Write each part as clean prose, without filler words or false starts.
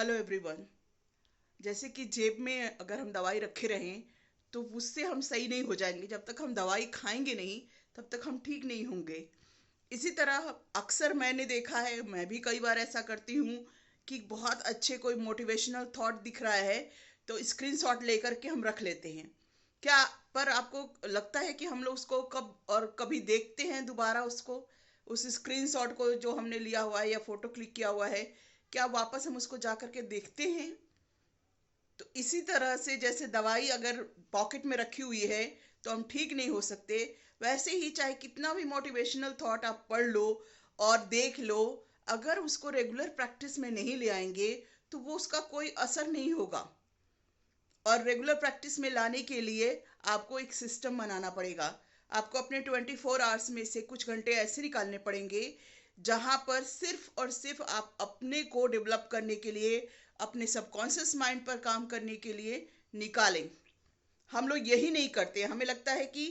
Hello everyone. जैसे कि जेब में अगर हम दवाई रखे रहें तो उससे हम सही नहीं हो जाएंगे। जब तक हम दवाई खाएंगे नहीं तब तक हम ठीक नहीं होंगे। इसी तरह अक्सर मैंने देखा है, मैं भी कई बार ऐसा करती हूँ कि बहुत अच्छे कोई मोटिवेशनल थॉट दिख रहा है तो स्क्रीनशॉट लेकर के हम रख लेते हैं। क्या पर आपको लगता है कि हम लोग उसको कब और कभी देखते हैं दोबारा उसको, उस स्क्रीनशॉट को जो हमने लिया हुआ है या फोटो क्लिक किया हुआ है, क्या वापस हम उसको जा करके देखते हैं? तो इसी तरह से जैसे दवाई अगर पॉकेट में रखी हुई है तो हम ठीक नहीं हो सकते, वैसे ही चाहे कितना भी मोटिवेशनल थॉट आप पढ़ लो और देख लो, अगर उसको रेगुलर प्रैक्टिस में नहीं ले आएंगे तो वो उसका कोई असर नहीं होगा। और रेगुलर प्रैक्टिस में लाने के लिए आपको एक सिस्टम बनाना पड़ेगा। आपको अपने 24 आवर्स में से कुछ घंटे ऐसे निकालने पड़ेंगे जहां पर सिर्फ और सिर्फ आप अपने को डेवलप करने के लिए, अपने सबकॉन्शियस माइंड पर काम करने के लिए निकालें। हम लोग यही नहीं करते, हमें लगता है कि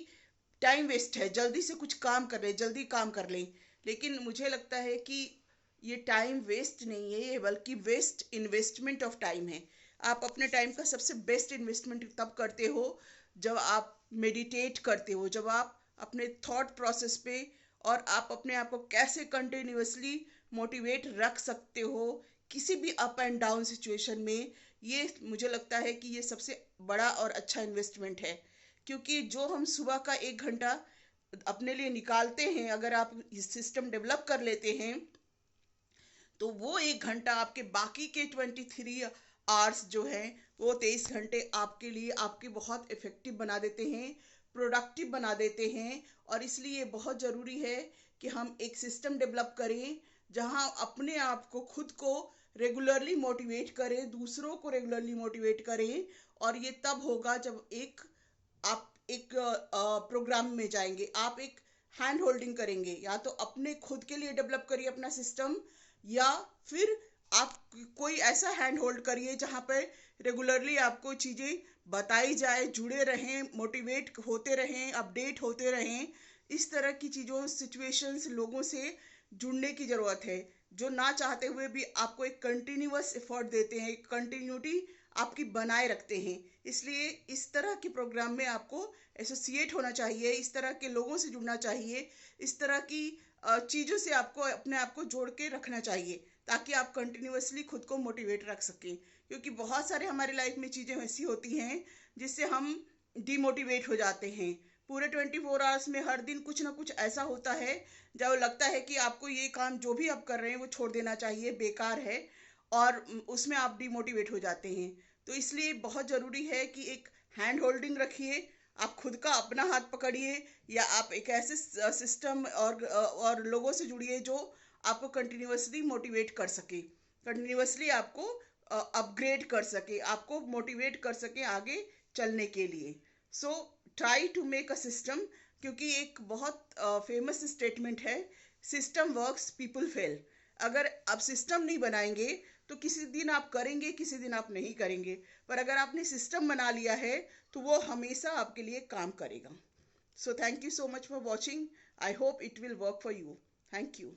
टाइम वेस्ट है, जल्दी से कुछ काम कर लें, जल्दी काम कर लें। लेकिन मुझे लगता है कि ये टाइम वेस्ट नहीं है, ये बल्कि वेस्ट इन्वेस्टमेंट ऑफ टाइम है। आप अपने टाइम का सबसे बेस्ट इन्वेस्टमेंट तब करते हो जब आप मेडिटेट करते हो, जब आप अपने थॉट प्रोसेस पे और आप अपने आप को कैसे कंटिन्यूअसली मोटिवेट रख सकते हो किसी भी अप एंड डाउन सिचुएशन में। ये मुझे लगता है कि ये सबसे बड़ा और अच्छा इन्वेस्टमेंट है। क्योंकि जो हम सुबह का 1 घंटा अपने लिए निकालते हैं, अगर आप सिस्टम डेवलप कर लेते हैं तो वो 1 घंटा आपके बाकी के 23 आवर्स जो हैं, वो 23 घंटे आपके लिए आपके बहुत इफेक्टिव बना देते हैं, प्रोडक्टिव बना देते हैं। और इसलिए बहुत ज़रूरी है कि हम एक सिस्टम डेवलप करें जहां अपने आप को, खुद को रेगुलरली मोटिवेट करें, दूसरों को रेगुलरली मोटिवेट करें। और ये तब होगा जब आप एक प्रोग्राम में जाएंगे, आप एक हैंड होल्डिंग करेंगे, या तो अपने खुद के लिए डेवलप करिए अपना सिस्टम, या फिर आप कोई ऐसा हैंड होल्ड करिए जहाँ पे रेगुलरली आपको चीज़ें बताई जाए, जुड़े रहें, मोटिवेट होते रहें, अपडेट होते रहें। इस तरह की चीज़ों, सिचुएशंस, लोगों से जुड़ने की ज़रूरत है जो ना चाहते हुए भी आपको एक कंटिन्यूअस एफर्ट देते हैं, कंटिन्यूटी आपकी बनाए रखते हैं। इसलिए इस तरह के प्रोग्राम में आपको एसोसिएट होना चाहिए, इस तरह के लोगों से जुड़ना चाहिए, इस तरह की चीज़ों से आपको अपने आप को जोड़ के रखना चाहिए ताकि आप कंटिन्यूअसली खुद को मोटिवेट रख सकें। क्योंकि बहुत सारे हमारी लाइफ में चीज़ें ऐसी होती हैं जिससे हम डिमोटिवेट हो जाते हैं। पूरे 24 आवर्स में हर दिन कुछ ना कुछ ऐसा होता है जब लगता है कि आपको ये काम जो भी आप कर रहे हैं वो छोड़ देना चाहिए, बेकार है, और उसमें आप डिमोटिवेट हो जाते हैं। तो इसलिए बहुत ज़रूरी है कि एक हैंड होल्डिंग रखिए, आप खुद का अपना हाथ पकड़िए, या आप एक ऐसे सिस्टम और लोगों से जुड़िए जो आपको कंटिन्यूअसली मोटिवेट कर सके, कंटिन्यूअसली आपको अपग्रेड कर सके, आपको मोटिवेट कर सके आगे चलने के लिए। So try to make a system. क्योंकि एक बहुत फेमस स्टेटमेंट है, सिस्टम वर्क्स पीपल फेल। अगर आप सिस्टम नहीं बनाएंगे तो किसी दिन आप करेंगे, किसी दिन आप नहीं करेंगे, पर अगर आपने सिस्टम बना लिया है तो वो हमेशा आपके लिए काम करेगा। So thank you so much for watching. I hope it will work for you. Thank you.